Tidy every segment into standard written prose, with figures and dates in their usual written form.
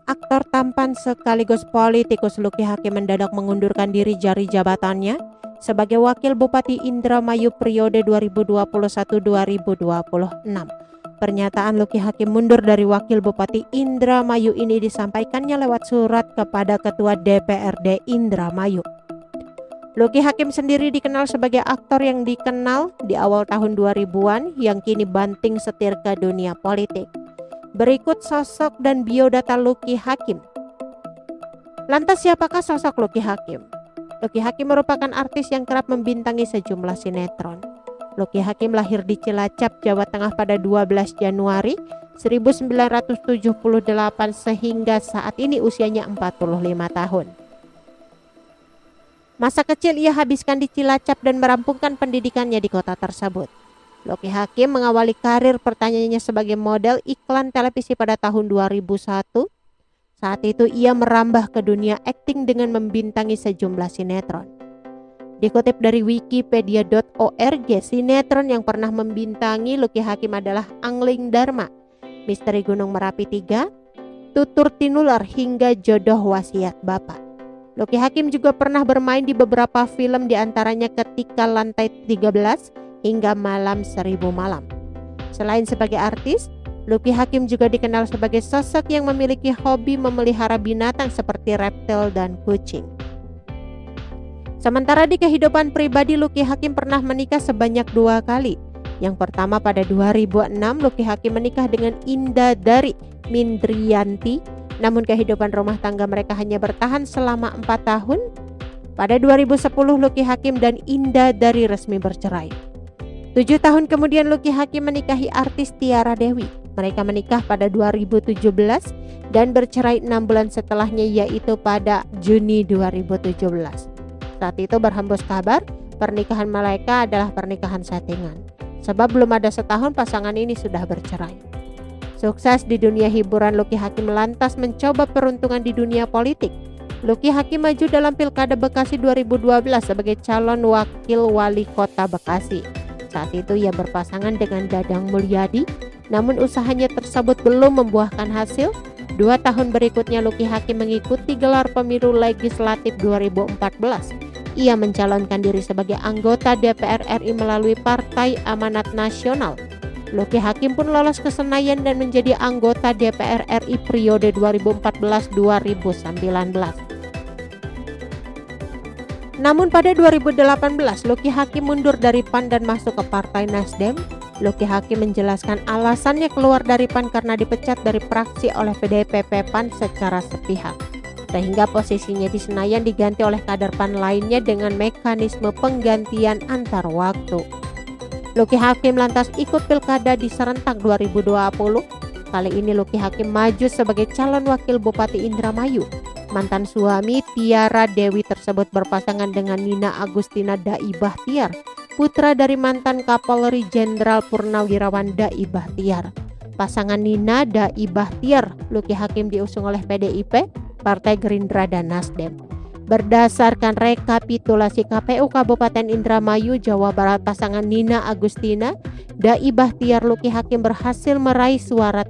Aktor tampan sekaligus politikus Lucky Hakim mendadak mengundurkan diri dari jabatannya sebagai Wakil Bupati Indramayu periode 2021-2026. Pernyataan Lucky Hakim mundur dari Wakil Bupati Indramayu ini disampaikannya lewat surat kepada Ketua DPRD Indramayu. Lucky Hakim sendiri dikenal sebagai aktor yang dikenal di awal tahun 2000-an yang kini banting setir ke dunia politik. Berikut sosok dan biodata Lucky Hakim. Lantas siapakah sosok Lucky Hakim? Lucky Hakim merupakan artis yang kerap membintangi sejumlah sinetron. Lucky Hakim lahir di Cilacap, Jawa Tengah pada 12 Januari 1978 sehingga saat ini usianya 45 tahun. Masa kecil ia habiskan di Cilacap dan merampungkan pendidikannya di kota tersebut. Lucky Hakim mengawali karir pertanyaannya sebagai model iklan televisi pada tahun 2001. Saat itu ia merambah ke dunia akting dengan membintangi sejumlah sinetron. Dikutip dari wikipedia.org, sinetron yang pernah membintangi Lucky Hakim adalah Angling Dharma, Misteri Gunung Merapi 3, Tutur Tinular hingga Jodoh Wasiat Bapak. Lucky Hakim juga pernah bermain di beberapa film diantaranya Ketika Lantai 13 hingga Malam 1000 Malam. Selain sebagai artis, Lucky Hakim juga dikenal sebagai sosok yang memiliki hobi memelihara binatang seperti reptil dan kucing. Sementara di kehidupan pribadi, Lucky Hakim pernah menikah sebanyak 2 kali. Yang pertama pada 2006, Lucky Hakim menikah dengan Indah Dari Mindriyanti. Namun kehidupan rumah tangga mereka hanya bertahan selama 4 tahun. Pada 2010 Lucky Hakim dan Indah Dari resmi bercerai. 7 tahun kemudian Lucky Hakim menikahi artis Tiara Dewi. Mereka menikah pada 2017 dan bercerai 6 bulan setelahnya, yaitu pada Juni 2017. Saat itu berhembus kabar pernikahan mereka adalah pernikahan settingan. Sebab belum ada setahun pasangan ini sudah bercerai. Sukses di dunia hiburan, Lucky Hakim lantas mencoba peruntungan di dunia politik. Lucky Hakim maju dalam Pilkada Bekasi 2012 sebagai calon wakil wali kota Bekasi. Saat itu ia berpasangan dengan Dadang Mulyadi, namun usahanya tersebut belum membuahkan hasil. 2 tahun berikutnya Lucky Hakim mengikuti gelar pemilu legislatif 2014. Ia mencalonkan diri sebagai anggota DPR RI melalui Partai Amanat Nasional. Lucky Hakim pun lolos ke Senayan dan menjadi anggota DPR RI periode 2014-2019. Namun pada 2018, Lucky Hakim mundur dari PAN dan masuk ke Partai Nasdem. Lucky Hakim menjelaskan alasannya keluar dari PAN karena dipecat dari fraksi oleh PDIP PAN secara sepihak, sehingga posisinya di Senayan diganti oleh kader PAN lainnya dengan mekanisme penggantian antar waktu. Lucky Hakim lantas ikut pilkada di serentak 2020. Kali ini Lucky Hakim maju sebagai calon wakil Bupati Indramayu. Mantan suami Tiara Dewi tersebut berpasangan dengan Nina Agustina Dai Bahtiar, putra dari mantan Kapolri Jenderal Purnawirawan Dai Bahtiar. Pasangan Nina Dai Bahtiar, Lucky Hakim diusung oleh PDIP, Partai Gerindra dan Nasdem. Berdasarkan rekapitulasi KPU Kabupaten Indramayu, Jawa Barat, pasangan Nina Agustina Dai Bahtiar Lucky Hakim berhasil meraih suara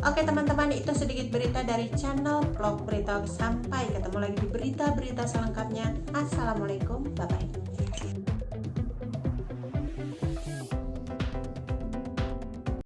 Oke teman-teman, itu sedikit berita dari channel Vlog Berita. Sampai ketemu lagi di berita-berita selengkapnya. Assalamualaikum, bye-bye.